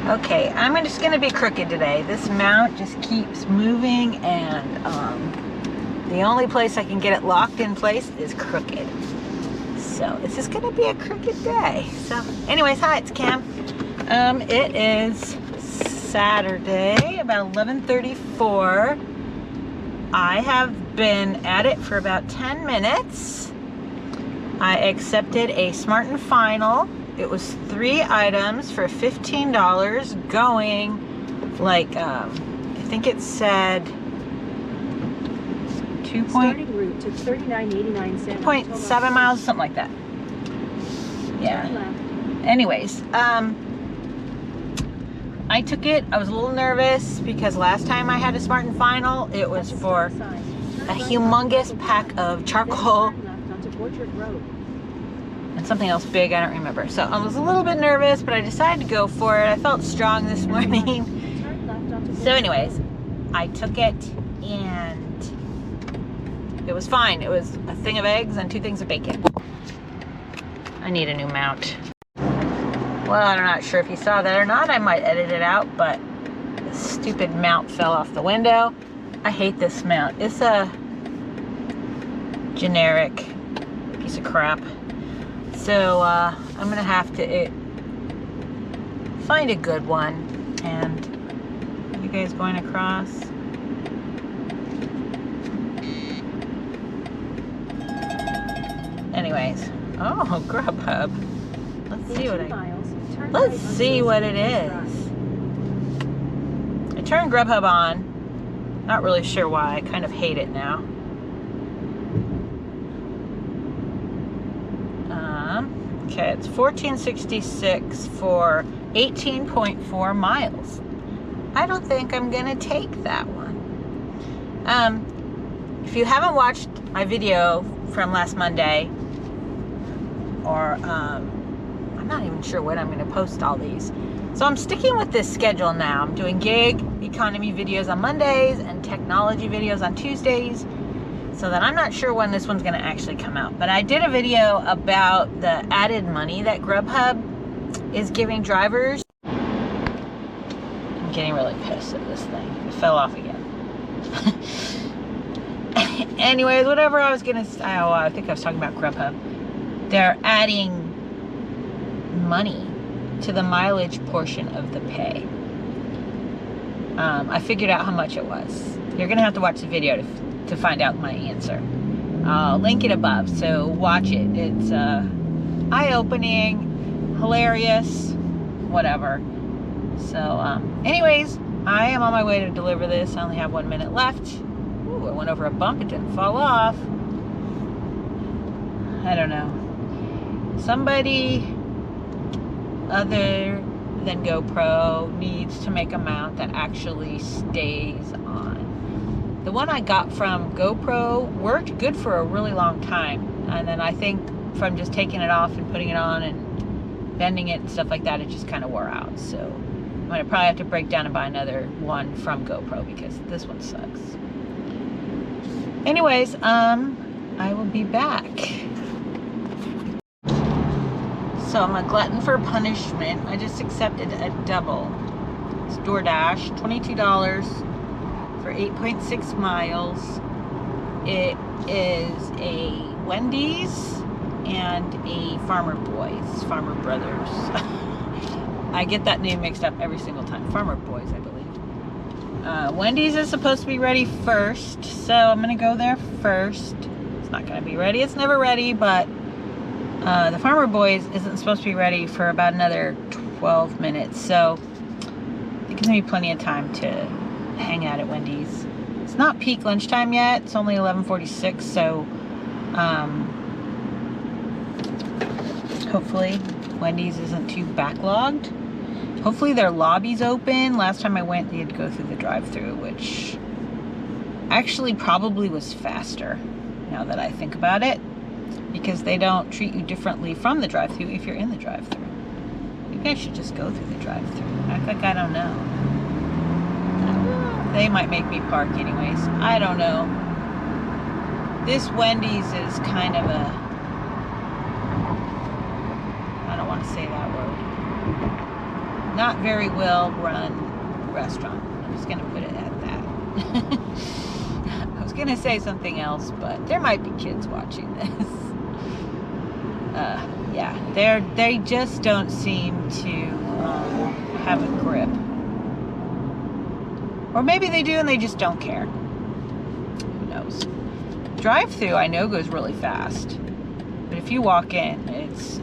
Okay, I'm just going to be crooked today. This mount just keeps moving, and the only place I can get it locked in place is crooked. So it's just going to be a crooked day. So anyways, hi, it's Cam. It is Saturday, about 11:34. I have been at it for about 10 minutes. I accepted a Smart and Final. It was 3 items for $15 going like, I think it said 2.7 miles, something like that. Yeah. Anyways, I took it. I was a little nervous because last time I had a Smart and Final, it was for a humongous pack of charcoal and something else big, I don't remember. So I was a little bit nervous, but I decided to go for it. I felt strong this morning. So anyways, I took it and it was fine. It was a thing of eggs and 2 things of bacon. I need a new mount. Well, I'm not sure if you saw that or not. I might edit it out, but the stupid mount fell off the window. I hate this mount. It's a generic piece of crap. So I'm gonna have to find a good one. And you guys going across? Anyways, oh, Grubhub. Let's see what it is. I turned Grubhub on. Not really sure why. I kind of hate it now. Okay, it's $14.66 for 18.4 miles. I don't think I'm gonna take that one. If you haven't watched my video from last Monday, or I'm not even sure when I'm gonna post all these. So I'm sticking with this schedule now. I'm doing gig economy videos on Mondays and technology videos on Tuesdays. So that I'm not sure when this one's gonna actually come out. But I did a video about the added money that Grubhub is giving drivers. I'm getting really pissed at this thing. It fell off again. Anyways, whatever I was gonna say, oh, I think I was talking about Grubhub. They're adding money to the mileage portion of the pay. I figured out how much it was. You're gonna have to watch the video to find out my answer. I'll link it above, so watch it. It's eye-opening, hilarious, whatever. So anyways, I am on my way to deliver this. I only have 1 minute left. Ooh, I went over a bump. It didn't fall off. I don't know. Somebody other than GoPro needs to make a mount that actually stays on. The one I got from GoPro worked good for a really long time, and then I think from just taking it off and putting it on and bending it and stuff like that, it just kind of wore out. So I'm gonna probably have to break down and buy another one from GoPro because this one sucks. Anyways, I will be back. So I'm a glutton for punishment. I just accepted a double. It's Doordash, $22 for 8.6 miles. It is a Wendy's and a Farmer Brothers. I get that name mixed up every single time. Farmer Boys, I believe. Wendy's is supposed to be ready first, so I'm gonna go there first. It's not gonna be ready. It's never ready, but the Farmer Boys isn't supposed to be ready for about another 12 minutes, so I think it's gonna be plenty of time to hang out at Wendy's. It's not peak lunchtime yet. It's only 11:46, so hopefully Wendy's isn't too backlogged. Hopefully their lobby's open. Last time I went, they had to go through the drive-thru, which actually probably was faster now that I think about it, because they don't treat you differently from the drive-thru if you're in the drive-thru. Maybe I should just go through the drive-thru. Act like I don't know. They might make me park anyways. I don't know. This Wendy's is kind of a... I don't want to say that word. not very well run restaurant. I'm just gonna put it at that. I was gonna say something else, but there might be kids watching this. Yeah, they just don't seem to have a grip. Or maybe they do and they just don't care. Who knows? Drive-through I know goes really fast. But if you walk in, it's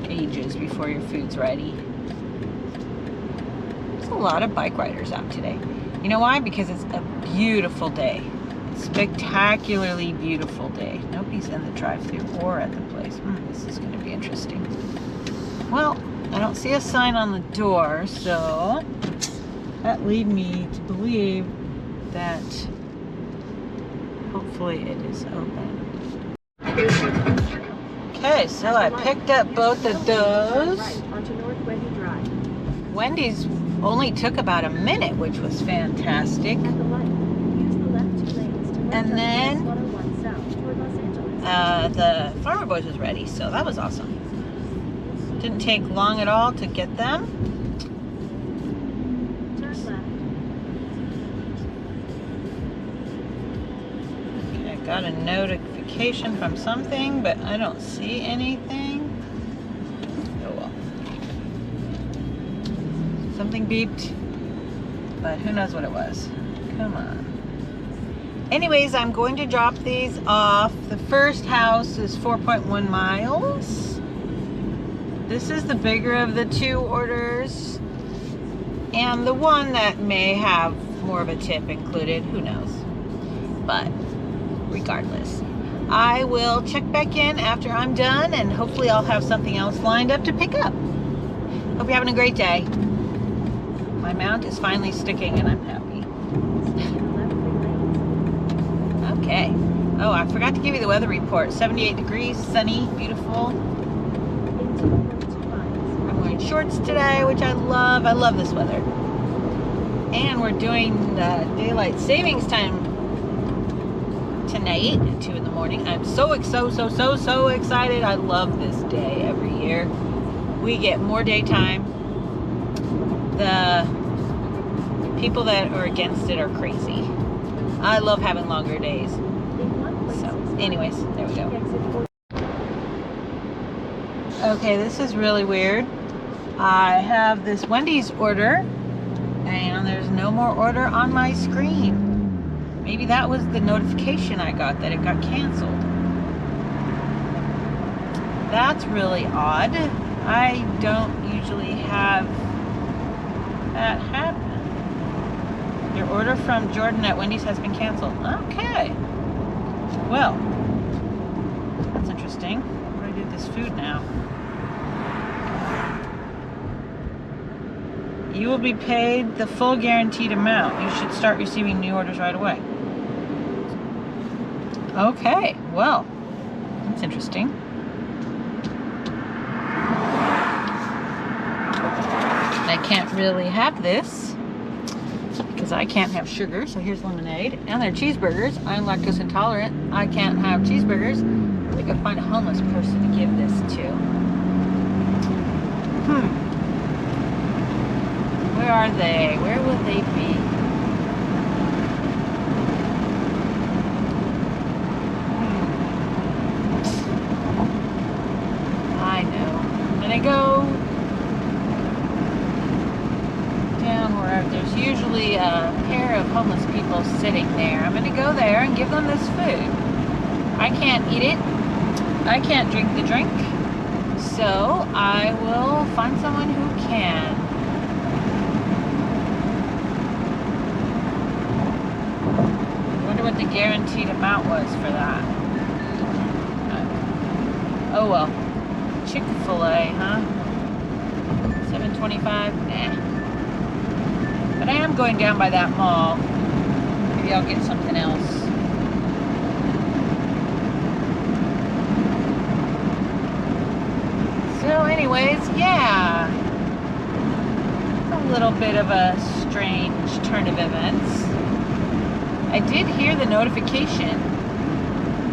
ages before your food's ready. There's a lot of bike riders out today. You know why? Because it's a beautiful day. It's a spectacularly beautiful day. Nobody's in the drive-through or at the place. This is going to be interesting. Well, I don't see a sign on the door, so that leads me to believe that hopefully it is open. Okay, so I picked up both of those. Wendy's only took about a minute, which was fantastic. And then the Farmer Boys was ready, so that was awesome. Didn't take long at all to get them. Okay, I got a notification from something, but I don't see anything. Oh well. Something beeped, but who knows what it was. Come on. Anyways, I'm going to drop these off. The first house is 4.1 miles. This is the bigger of the two orders. And the one that may have more of a tip included, who knows. But regardless, I will check back in after I'm done and hopefully I'll have something else lined up to pick up. Hope you're having a great day. My mount is finally sticking and I'm happy. Okay. Oh, I forgot to give you the weather report. 78 degrees, sunny, beautiful. I'm wearing shorts today, which I love. I love this weather. And we're doing daylight savings time tonight at 2 in the morning. I'm so excited. I love this day every year. We get more daytime. The people that are against it are crazy. I love having longer days. So, anyways, there we go. Okay, this is really weird. I have this Wendy's order, and there's no more order on my screen. Maybe that was the notification I got that it got canceled. That's really odd. I don't usually have that happen. Your order from Jordan at Wendy's has been canceled. Okay. Well, that's interesting. What do I do with this food now? You will be paid the full guaranteed amount. You should start receiving new orders right away. Okay. Well, that's interesting. I can't really have this because I can't have sugar, so here's lemonade. And they're cheeseburgers. I'm lactose intolerant. I can't have cheeseburgers. I think I'll find a homeless person to give this to. Where are they? Where will they be? I know. I'm gonna go down where there's usually a pair of homeless people sitting there. I'm going to go there and give them this food. I can't eat it. I can't drink the drink. So I will find someone who can. I wonder what the guaranteed amount was for that. Oh well. Chick-fil-A, huh? $7.25? Nah. But I am going down by that mall. Maybe I'll get something else. So anyways, yeah. It's a little bit of a strange turn of events. I did hear the notification,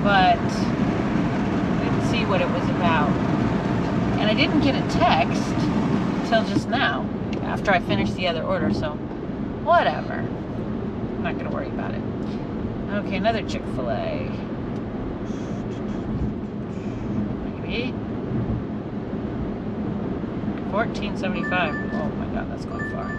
but I didn't see what it was about. And I didn't get a text until just now. after I finish the other order, so whatever. I'm not gonna worry about it. Okay, another Chick-fil-A. Maybe $14.75. Oh my God, that's going far.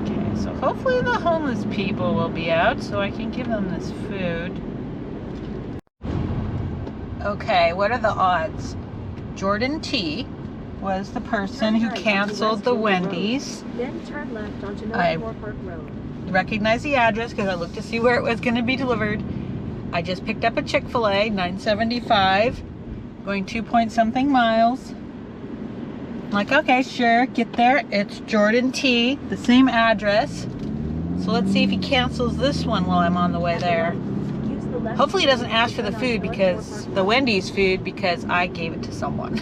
Okay, so hopefully the homeless people will be out so I can give them this food. Okay, what are the odds? Jordan T was the person who canceled the Wendy's. Then turn left onto I North Park Road. recognize the address because I looked to see where it was going to be delivered. I just picked up a Chick-fil-A, $9.75, going 2-point-something miles. I'm like, okay, sure, get there. It's Jordan T, the same address. So let's see if he cancels this one while I'm on the way there. Hopefully he doesn't ask for the food, because the Wendy's food, because I gave it to someone.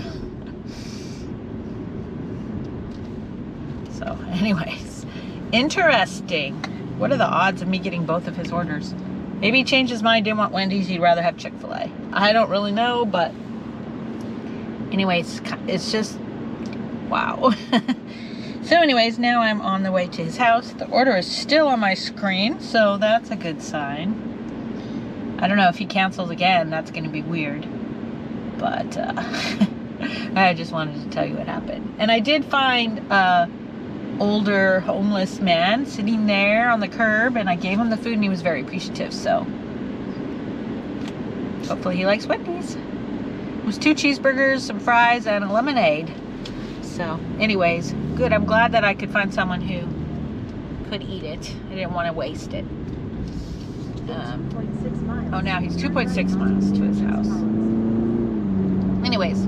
So anyways, interesting. What are the odds of me getting both of his orders? Maybe he changed his mind, didn't want Wendy's, he'd rather have Chick-fil-A. I don't really know, but anyways, it's just wow. So anyways, now I'm on the way to his house. The order is still on my screen, so that's a good sign. I don't know if he cancels again, that's going to be weird. But I just wanted to tell you what happened. And I did find older homeless man sitting there on the curb, and I gave him the food and he was very appreciative, so hopefully he likes Wendy's. It was 2 cheeseburgers, some fries, and a lemonade. So anyways, good. I'm glad that I could find someone who could eat it. I didn't want to waste it. Oh, now he's 2.6 miles to his house. Anyways,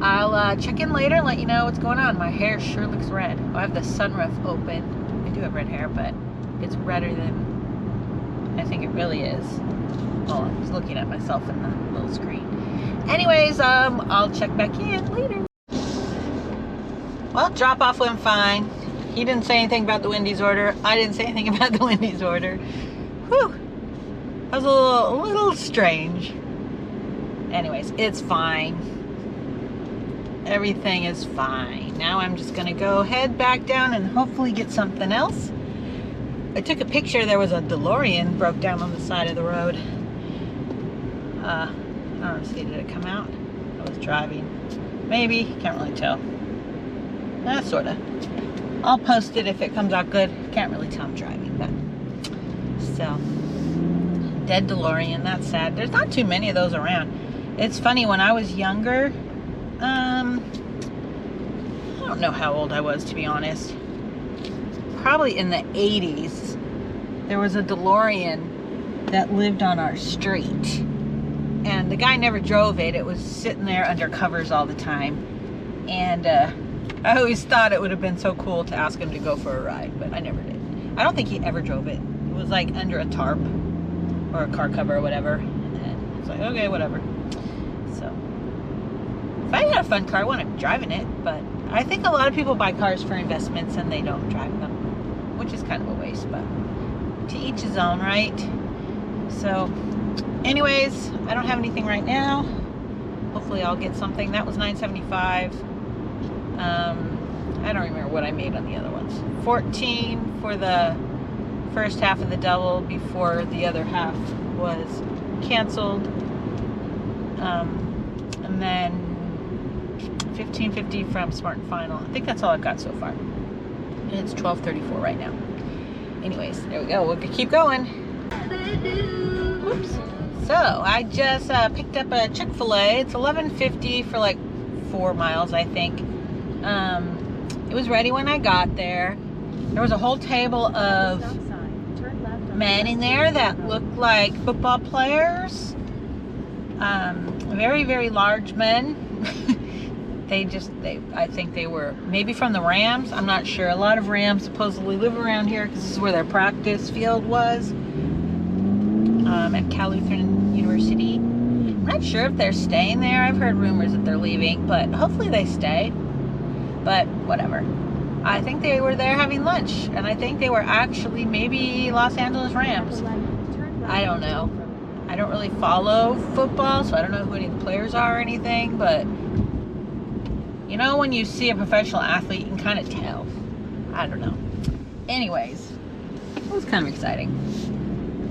I'll check in later and let you know what's going on. My hair sure looks red. Oh, I have the sunroof open. I do have red hair, but it's redder than I think it really is. Well, I was looking at myself in the little screen. Anyways, I'll check back in later. Well, drop off went fine. He didn't say anything about the Wendy's order. I didn't say anything about the Wendy's order. Whew. That was a little strange. Anyways, it's fine. Everything is fine. Now I'm just gonna go head back down and hopefully get something else. I took a picture. There was a Delorean broke down on the side of the road. I don't see, did it come out? I was driving. Maybe, can't really tell. Sorta. I'll post it if it comes out good. Can't really tell I'm driving, but so. Dead DeLorean, that's sad. There's not too many of those around. It's funny, when I was younger, I don't know how old I was, to be honest. Probably in the 80s, there was a DeLorean that lived on our street. And the guy never drove it. It was sitting there under covers all the time. And I always thought it would have been so cool to ask him to go for a ride, but I never did. I don't think he ever drove it. It was like under a tarp or a car cover or whatever. And it's like, okay, whatever. So, if I had a fun car, I want to driving it, but I think a lot of people buy cars for investments and they don't drive them, which is kind of a waste, but to each his own, right? So, anyways, I don't have anything right now. Hopefully I'll get something. That was $9.75. I don't remember what I made on the other ones. $14 for the first half of the double before the other half was canceled. And then $15.50 from Smart and Final. I think that's all I've got so far. And it's $12.34 right now. Anyways, there we go. We'll keep going. Whoops. So I just picked up a Chick-fil-A. It's $11.50 for like 4 miles, I think. It was ready when I got there. There was a whole table of men in there that looked like football players. Very, very large men. I think they were maybe from the Rams. I'm not sure. A lot of Rams supposedly live around here because this is where their practice field was. At Cal Lutheran University. I'm not sure if they're staying there. I've heard rumors that they're leaving, but hopefully they stay. But whatever. I think they were there having lunch, and I think they were actually maybe Los Angeles Rams. I don't know. I don't really follow football, so I don't know who any of the players are or anything, but you know when you see a professional athlete, you can kind of tell. I don't know. Anyways, it was kind of exciting.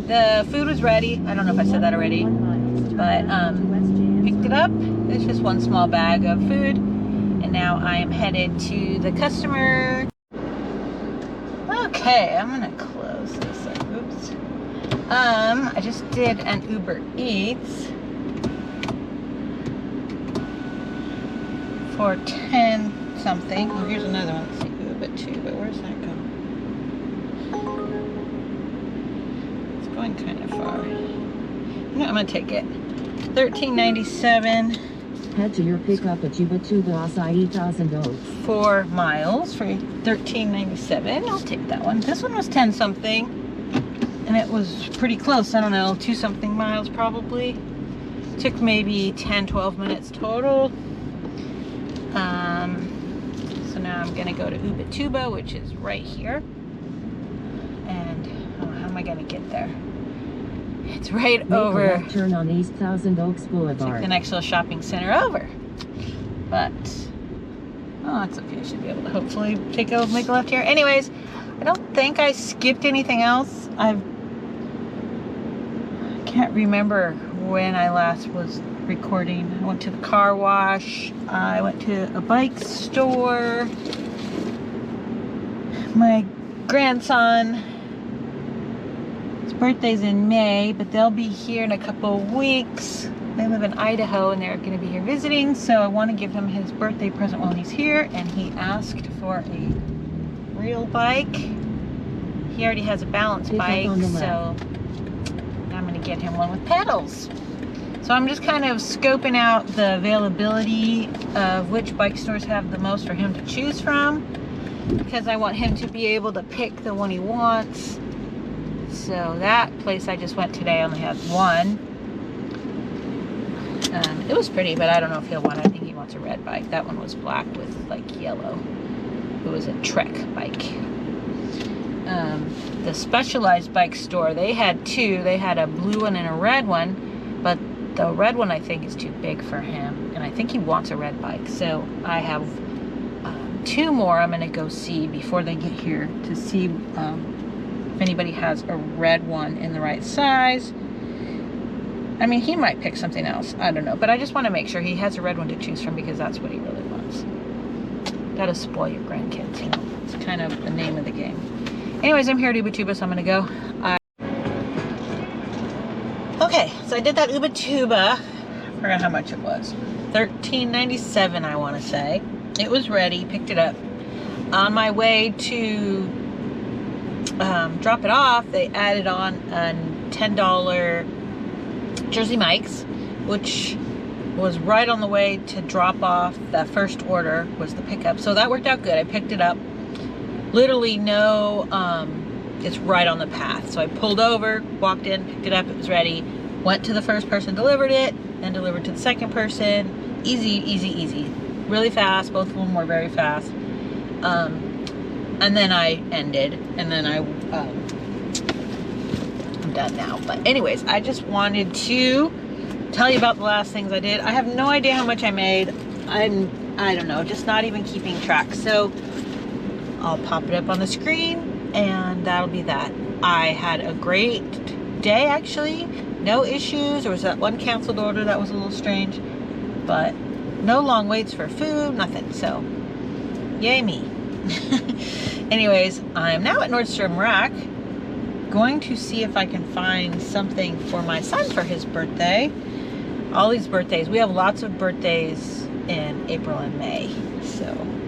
The food was ready. I don't know if I said that already, but picked it up. It's just one small bag of food, and now I am headed to the customer. Okay, I'm gonna close this up. Oops. I just did an Uber Eats for 10 something. Oh, here's another one. Let's see, Uber 2, but where's that going? It's going kind of far. No, I'm gonna take it. $13.97. Head to your pickup at Uber Acai 1000 4 miles for $13.97. I'll take that one. This one was 10 something, and it was pretty close. I don't know, 2 something miles probably. Took maybe 10-12 minutes total. So now I'm gonna go to Ubatuba, which is right here. And how am I gonna get there? It's right over. Turn on East Thousand Oaks Boulevard. It's like the next little shopping center over. But oh, it's okay. I should be able to hopefully make a left here. Anyways, I don't think I skipped anything else. I can't remember when I last was recording. I went to the car wash. I went to a bike store. My grandson, his birthday's in May, but they'll be here in a couple of weeks. They live in Idaho and they're going to be here visiting, so I want to give him his birthday present while he's here, and he asked for a real bike. He already has a balance bike, so I'm going to get him one with pedals. So I'm just kind of scoping out the availability of which bike stores have the most for him to choose from, because I want him to be able to pick the one he wants. So that place I just went today only has one. It was pretty, but I don't know if he'll want it. I think he wants a red bike. That one was black with like yellow. It was a Trek bike. The Specialized bike store, they had 2. They had a blue one and a red one, but the red one I think is too big for him, and I think he wants a red bike. So I have 2 more I'm gonna go see before they get here to see if anybody has a red one in the right size. I mean, he might pick something else, I don't know, but I just want to make sure he has a red one to choose from, because that's what he really wants. Gotta spoil your grandkids, you know. It's kind of the name of the game. Anyways, I'm here at Ubatuba, so I'm gonna go. Okay, so I did that Ubatuba. I forgot how much it was. $13.97, I want to say. It was ready, picked it up. On my way to drop it off, they added on a $10 Jersey Mike's, which was right on the way to drop off. That first order was the pickup, so that worked out good. I picked it up. Literally no, it's right on the path. So I pulled over, walked in, picked it up, it was ready. Went to the first person, delivered it, then delivered to the second person. Easy, easy, easy. Really fast, both of them were very fast. And then I ended, and then I'm done now. But anyways, I just wanted to tell you about the last things I did. I have no idea how much I made. I don't know, just not even keeping track. So I'll pop it up on the screen, and that'll be that. I had a great day, actually. No issues. There was that one canceled order that was a little strange, but no long waits for food, nothing. So yay me. Anyways, I'm now at Nordstrom Rack, going to see if I can find something for my son for his birthday. All these birthdays, we have lots of birthdays in April and May, so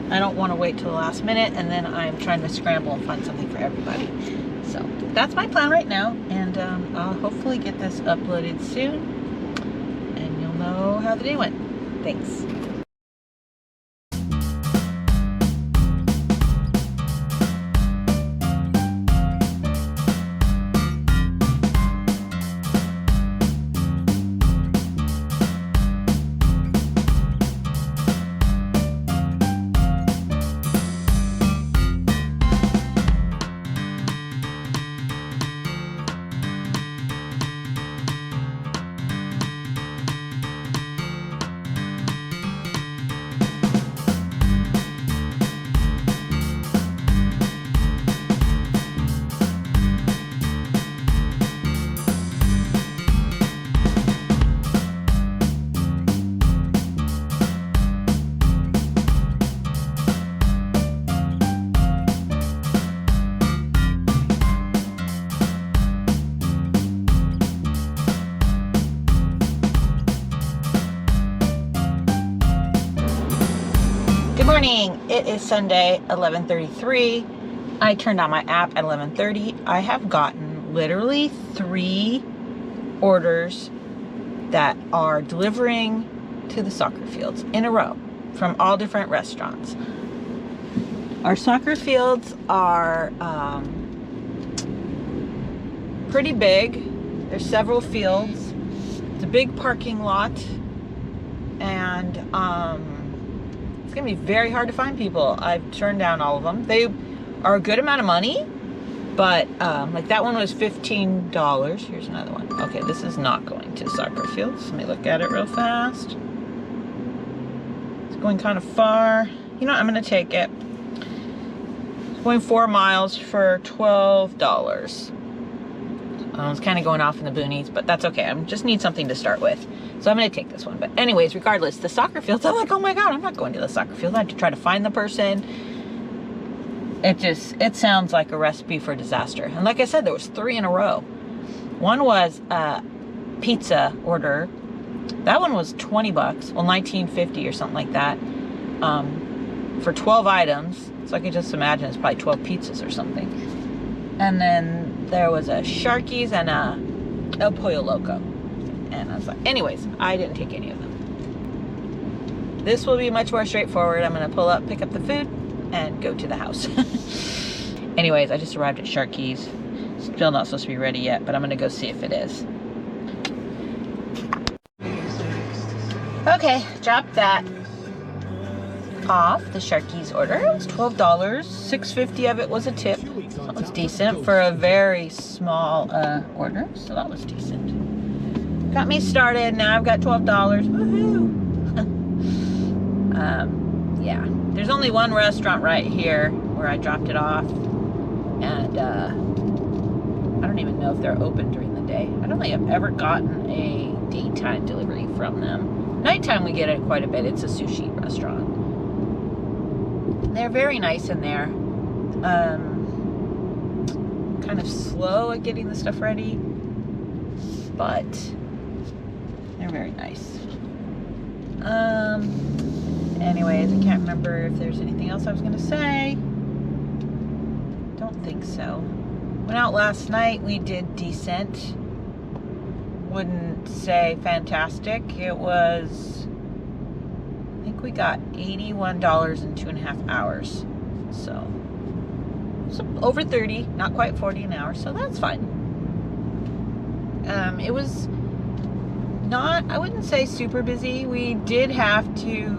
I don't want to wait till the last minute, and then I'm trying to scramble and find something for everybody. So that's my plan right now, and I'll hopefully get this uploaded soon, and you'll know how the day went. Thanks. Morning. It is Sunday, 11:33. I turned on my app at 11:30. I have gotten literally 3 orders that are delivering to the soccer fields in a row from all different restaurants. Our soccer fields are pretty big. There's several fields. It's a big parking lot, and it's gonna be very hard to find people. I've turned down all of them. They are a good amount of money, but like that one was $15. Here's another one. Okay, this is not going to soccer fields. Let me look at it real fast. It's going kind of far. You know what? I'm gonna take it. It's going 4 miles for $12. It's kind of going off in the boonies, but that's okay. I just need something to start with. So I'm going to take this one. But anyways, regardless, the soccer fields, I'm like, oh my God, I'm not going to the soccer field. I have to try to find the person. It sounds like a recipe for disaster. And like I said, there was 3 in a row. One was a pizza order. That one was $20. Well, $19.50 or something like that. For 12 items. So I could just imagine it's probably 12 pizzas or something. And then there was a Sharky's and a El Pollo Loco. And I was like, anyways, I didn't take any of them. This will be much more straightforward. I'm going to pull up, pick up the food, and go to the house. Anyways, I just arrived at Sharky's. Still not supposed to be ready yet, but I'm going to go see if it is. Okay, dropped that off, the Sharky's order. It was $12. $6.50 of it was a tip. So that was decent for a very small order. So that was decent. Got me started. Now I've got $12. Woohoo! Yeah. There's only one restaurant right here where I dropped it off. And I don't even know if they're open during the day. I don't think I've ever gotten a daytime delivery from them. Nighttime we get it quite a bit. It's a sushi restaurant. They're very nice in there. Kind of slow at getting the stuff ready, but they're very nice. Anyways, I can't remember if there's anything else I was gonna say. Don't think so. Went out last night. We did decent. Wouldn't say fantastic. It was, I think we got $81 in 2.5 hours. So over 30, not quite 40 an hour, so that's fine. It was not, I wouldn't say super busy. We did have to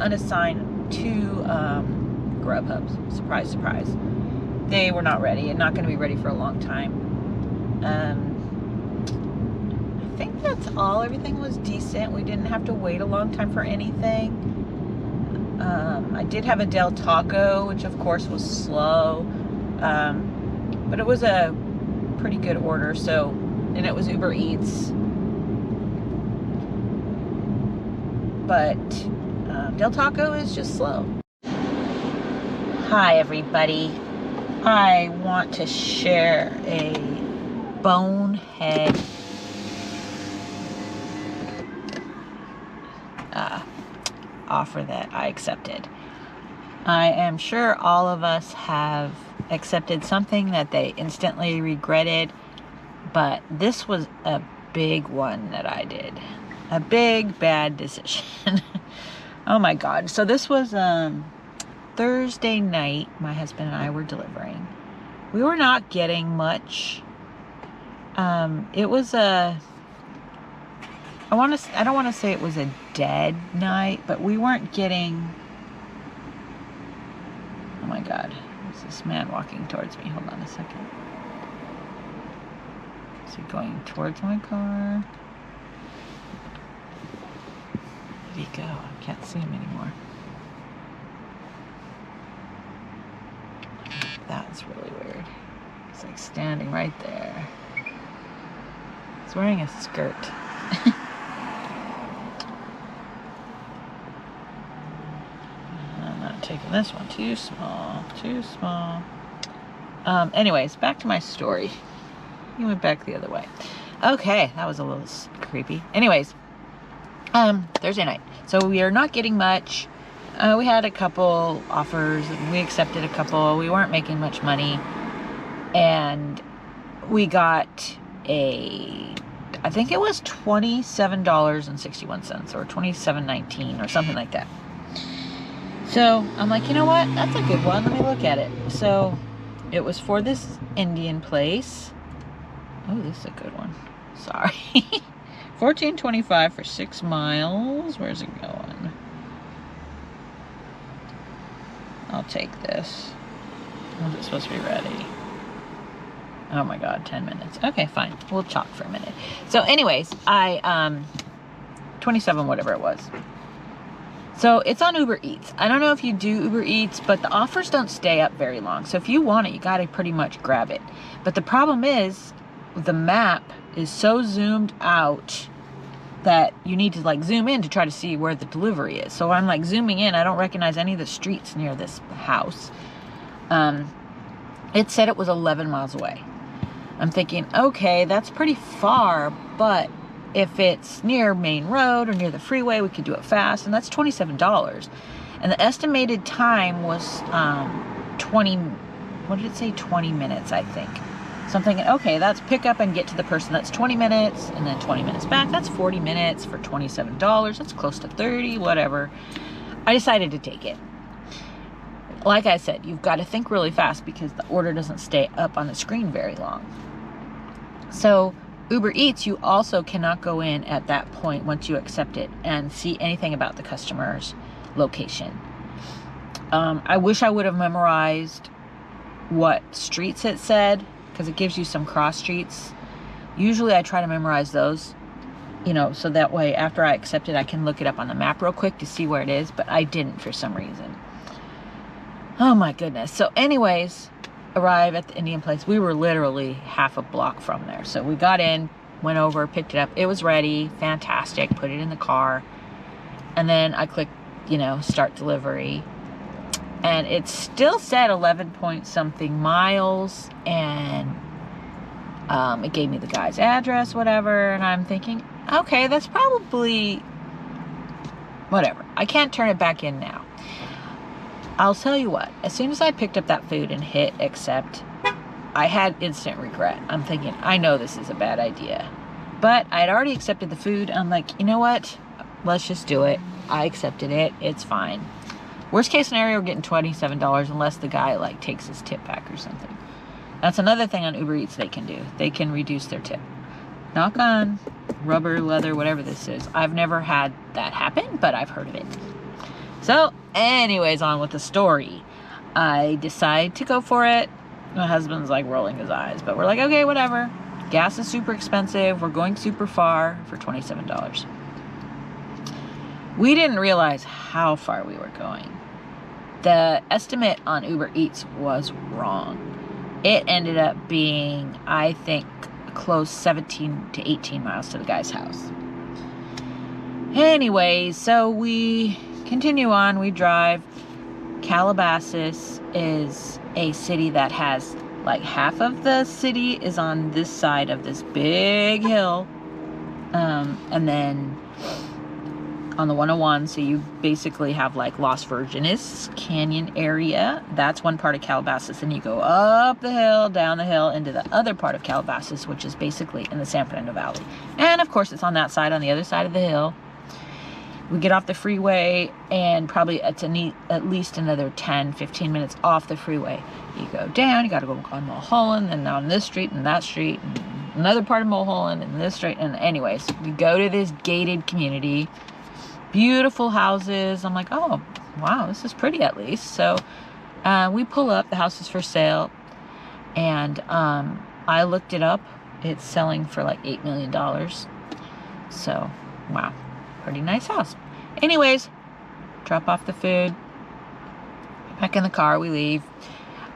unassign 2 Grubhubs. Surprise, surprise. They were not ready and not going to be ready for a long time. I think that's all. Everything was decent. We didn't have to wait a long time for anything. I did have a Del Taco, which of course was slow, but it was a pretty good order. So, and it was Uber Eats, but Del Taco is just slow. Hi everybody. I want to share a bonehead offer that I accepted. I am sure all of us have accepted something that they instantly regretted, but this was a big one that I did. A big bad decision. Oh my God. So this was Thursday night. My husband and I were delivering. We were not getting much. It was a, I don't want to say it was a dead night, but we weren't getting, oh my God, there's this man walking towards me. Hold on a second. Is he going towards my car? Where did he go? I can't see him anymore. That's really weird. He's like standing right there. He's wearing a skirt. I'm not taking this one. Too small. Too small. Anyways, back to my story. He went back the other way. Okay, that was a little creepy. Anyways, Thursday night. So we are not getting much. We had a couple offers and we accepted a couple. We weren't making much money. And we got I think it was $27.61 or $27.19 or something like that. So I'm like, you know what? That's a good one. Let me look at it. So it was for this Indian place. Oh, this is a good one. Sorry. $14.25 for 6 miles. Where's it going? I'll take this. When's it supposed to be ready? Oh my God, 10 minutes. Okay, fine. We'll talk for a minute. So anyways, 27, whatever it was. So it's on Uber Eats. I don't know if you do Uber Eats, but the offers don't stay up very long. So if you want it, you got to pretty much grab it. But the problem is the map is so zoomed out that you need to like zoom in to try to see where the delivery is. So I'm like zooming in. I don't recognize any of the streets near this house. It said it was 11 miles away. I'm thinking, okay, that's pretty far, but if it's near Main Road or near the freeway, we could do it fast, and that's $27. And the estimated time was 20 minutes, I think. So I'm thinking, okay, that's pick up and get to the person. That's 20 minutes, and then 20 minutes back. That's 40 minutes for $27. That's close to 30, whatever. I decided to take it. Like I said, you've got to think really fast because the order doesn't stay up on the screen very long. So Uber Eats, you also cannot go in at that point once you accept it and see anything about the customer's location. I wish I would have memorized what streets it said, because it gives you some cross streets. Usually I try to memorize those, so that way after I accept it, I can look it up on the map real quick to see where it is, but I didn't for some reason. Oh my goodness. So anyways, arrive at the Indian place. We were literally half a block from there. So we got in, went over, picked it up. It was ready. Fantastic. Put it in the car. And then I clicked, start delivery. And it still said 11 point something miles. And it gave me the guy's address, whatever. And I'm thinking, okay, that's probably whatever. I can't turn it back in now. I'll tell you what, as soon as I picked up that food and hit accept, I had instant regret. I'm thinking, I know this is a bad idea. But I had already accepted the food. I'm like, you know what? Let's just do it. I accepted it. It's fine. Worst case scenario, we're getting $27 unless the guy takes his tip back or something. That's another thing on Uber Eats they can do. They can reduce their tip. Knock on rubber, leather, whatever this is. I've never had that happen, but I've heard of it. So, anyways, on with the story. I decide to go for it. My husband's rolling his eyes, but we're like, okay, whatever. Gas is super expensive. We're going super far for $27. We didn't realize how far we were going. The estimate on Uber Eats was wrong. It ended up being, I think, close 17 to 18 miles to the guy's house. Anyways, so we continue on, we drive. Calabasas is a city that has half of the city is on this side of this big hill, and then on the 101, so you basically have Las Virgenes Canyon area. That's one part of Calabasas, and you go up the hill, down the hill into the other part of Calabasas, which is basically in the San Fernando Valley. And of course it's on that side. On the other side of the hill, we get off the freeway, and probably it's at least another 10-15 minutes off the freeway. You go down, you got to go on Mulholland, and down this street and that street, and another part of Mulholland, and this street. And anyways, we go to this gated community, beautiful houses. I'm like, oh wow, this is pretty at least. So we pull up, the house is for sale, and I looked it up. It's selling for $8 million. So wow, pretty nice house. Anyways, drop off the food, back in the car, we leave.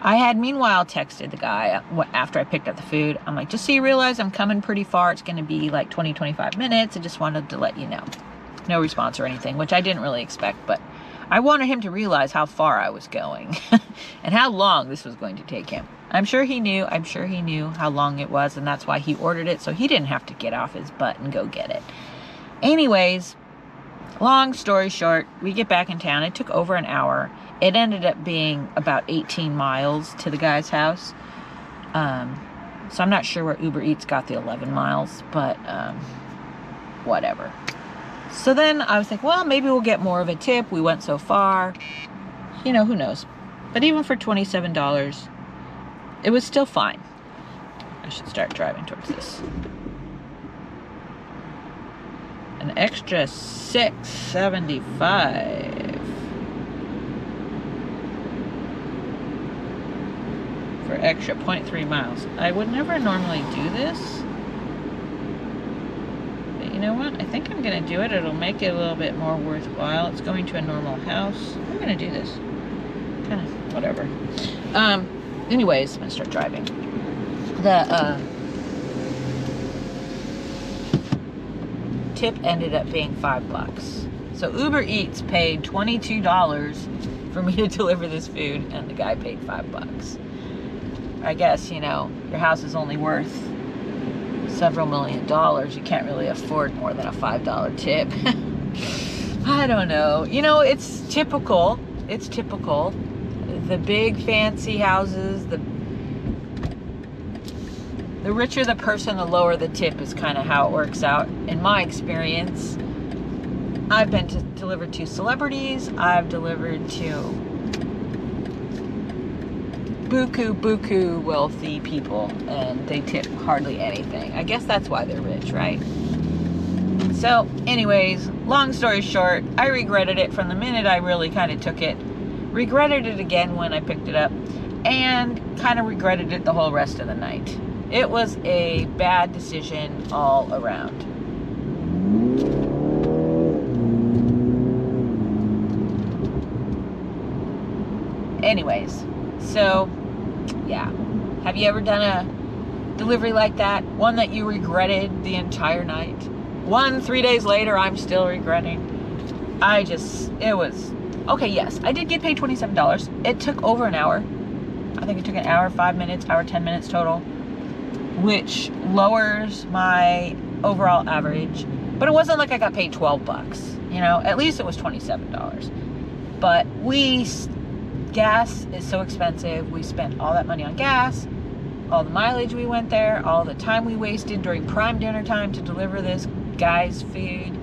I had meanwhile texted the guy after I picked up the food. I'm like, just so you realize I'm coming pretty far. It's going to be 20-25 minutes. I just wanted to let you know. No response or anything, which I didn't really expect, but I wanted him to realize how far I was going and how long this was going to take him. I'm sure he knew how long it was, and that's why he ordered it, so he didn't have to get off his butt and go get it. Anyways, long story short, we get back in town. It took over an hour. It ended up being about 18 miles to the guy's house. So I'm not sure where Uber Eats got the 11 miles, but whatever. So then I was like, well, maybe we'll get more of a tip. We went so far. You know, who knows? But even for $27, it was still fine. I should start driving towards this. An extra $6.75 for extra 0.3 miles. I would never normally do this, but you know what? I think I'm gonna do it. It'll make it a little bit more worthwhile. It's going to a normal house. I'm gonna do this. Kind of whatever. Anyways, I'm gonna start driving. The tip ended up being $5. So Uber Eats paid $22 for me to deliver this food, and the guy paid $5. I guess, you know, your house is only worth several $1,000,000. You can't really afford more than a $5 tip. I don't know. You know, it's typical. It's typical. The big fancy houses, the richer the person, the lower the tip is kind of how it works out. In my experience, I've been to delivered to celebrities. I've delivered to buku wealthy people, and they tip hardly anything. I guess that's why they're rich, right? So anyways, long story short, I regretted it from the minute I really kind of took it. Regretted it again when I picked it up, and kind of regretted it the whole rest of the night. It was a bad decision all around. Anyways, so yeah. Have you ever done a delivery like that? One that you regretted the entire night? One 3 days later, I'm still regretting. It was, okay, yes, I did get paid $27. It took over an hour. I think it took an hour, 5 minutes, hour, 10 minutes total, which lowers my overall average. But it wasn't like I got paid $12, you know, at least it was $27. But gas is so expensive. We spent all that money on gas, all the mileage we went there, all the time we wasted during prime dinner time to deliver this guy's food.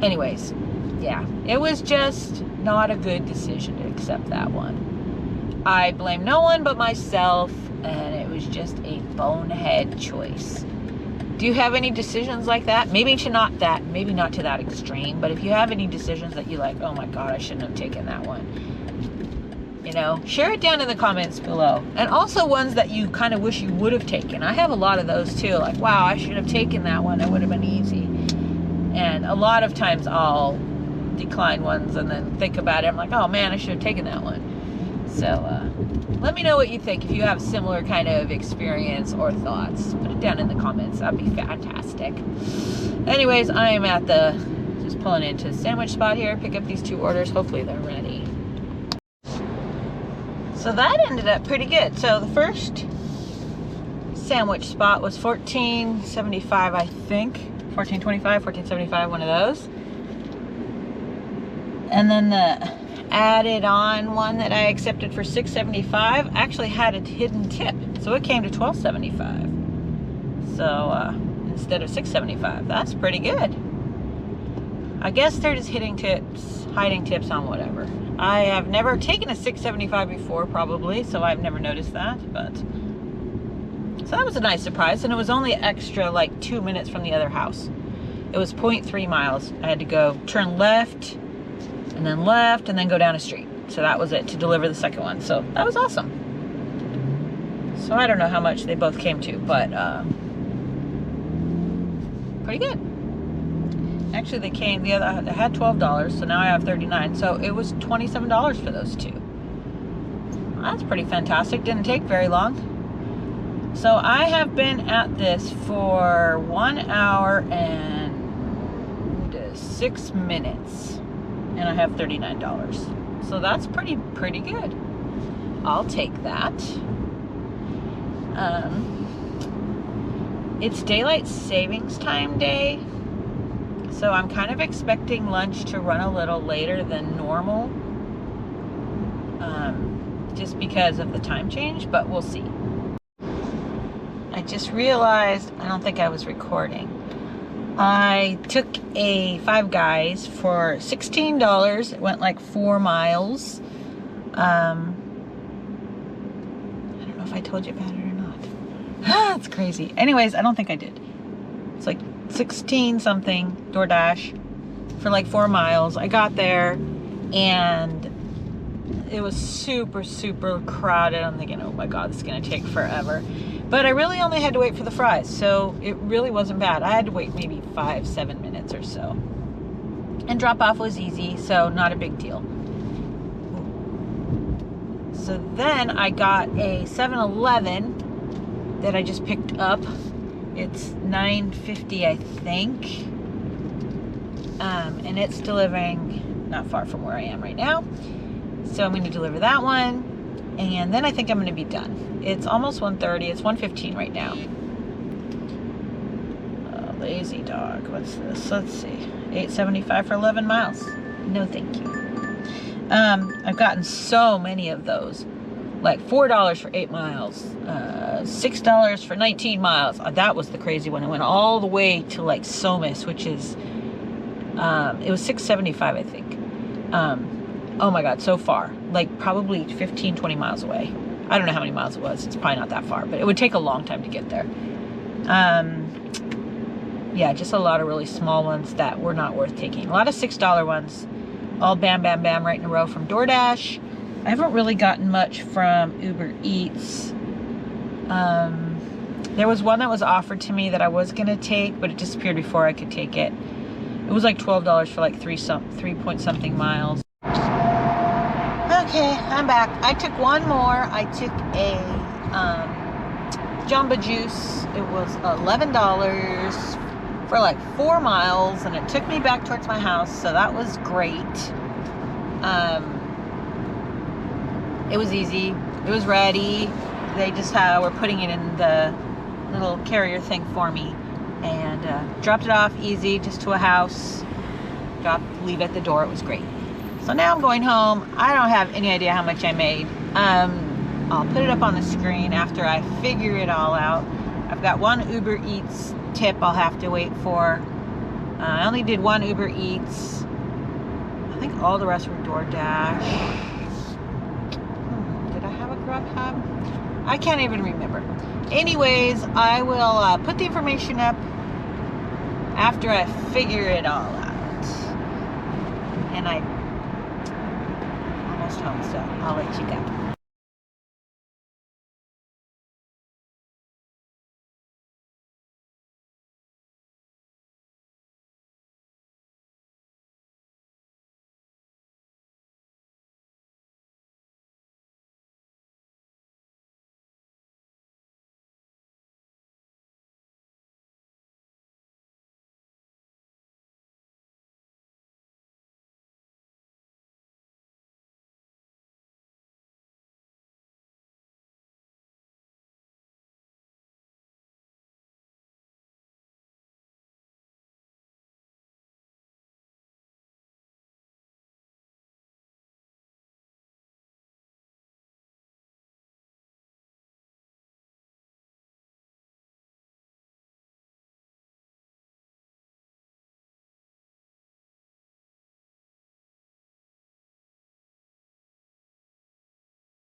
Anyways, yeah, it was just not a good decision to accept that one. I blame no one but myself, and it was just a bonehead choice. Do you have any decisions like that? Maybe not to that extreme, but if you have any decisions that you like, oh my God, I shouldn't have taken that one, you know, share it down in the comments below. And also ones that you kind of wish you would have taken. I have a lot of those too. Like, wow, I should have taken that one. It would have been easy. And a lot of times I'll decline ones and then think about it. I'm like, oh man, I should have taken that one. So let me know what you think. If you have similar kind of experience or thoughts, put it down in the comments. That'd be fantastic. Anyways, I am at just pulling into the sandwich spot here. Pick up these 2 orders. Hopefully they're ready. So that ended up pretty good. So the first sandwich spot was $14.75, I think. $14.25, $14.75, one of those. And then the added on one that I accepted for $6.75 actually had a hidden tip. So it came to $12.75. So instead of $6.75. That's pretty good. I guess they're just hiding tips on whatever. I have never taken a $6.75 before, probably, so I've never noticed that, but so that was a nice surprise. And it was only extra like 2 minutes from the other house. It was 0.3 miles. I had to go turn left and then go down a street. So that was it to deliver the second one. So that was awesome. So I don't know how much they both came to, but pretty good. Actually, they had $12, so now I have $39. So it was $27 for those 2. That's pretty fantastic. Didn't take very long. So I have been at this for 1 hour and 6 minutes, and I have $39. So that's pretty good. I'll take that. It's daylight savings time day. So I'm kind of expecting lunch to run a little later than normal. Just because of the time change, but we'll see. I just realized I don't think I was recording. I took a Five Guys for $16. It went like 4 miles. I don't know if I told you about it or not. It's crazy. Anyways, I don't think I did. It's like 16 something Doordash for like 4 miles. I got there and it was super, super crowded. I'm thinking, oh my God, this is gonna take forever. But I really only had to wait for the fries, so it really wasn't bad. I had to wait maybe 5-7 minutes or so. And drop off was easy, so not a big deal. So then I got a 7-Eleven that I just picked up. It's $9.50, I think. And it's delivering not far from where I am right now. So I'm going to deliver that one, and then I think I'm going to be done. It's almost 1:30. It's 1:15 right now. Lazy dog. What's this? Let's see. $8.75 for 11 miles. No, thank you. I've gotten so many of those. Like $4 for 8 miles. $6 for 19 miles. That was the crazy one. It went all the way to like Somis, which is, it was $6.75, I think. Oh my God, so far. Like probably 15-20 miles away. I don't know how many miles it was. It's probably not that far, but it would take a long time to get there. Yeah, just a lot of really small ones that were not worth taking. A lot of $6 ones. All bam, bam, bam right in a row from Doordash. I haven't really gotten much from Uber Eats. There was one that was offered to me that I was gonna take, but it disappeared before I could take it. It was like $12 for like 3 point something miles. Okay, I'm back. I took one more. I took a Jamba Juice. It was $11 for like 4 miles, and it took me back towards my house, so that was great. It was easy. It was ready. They just were putting it in the little carrier thing for me, and dropped it off easy, just to a house. Leave at the door. It was great. So now I'm going home. I don't have any idea how much I made. I'll put it up on the screen after I figure it all out. I've got one Uber Eats tip I'll have to wait for. I only did one Uber Eats. I think all the rest were Doordash. Did I have a Grubhub? I can't even remember. Anyways, I will put the information up after I figure it all out. And I'm almost home, so I'll let you go.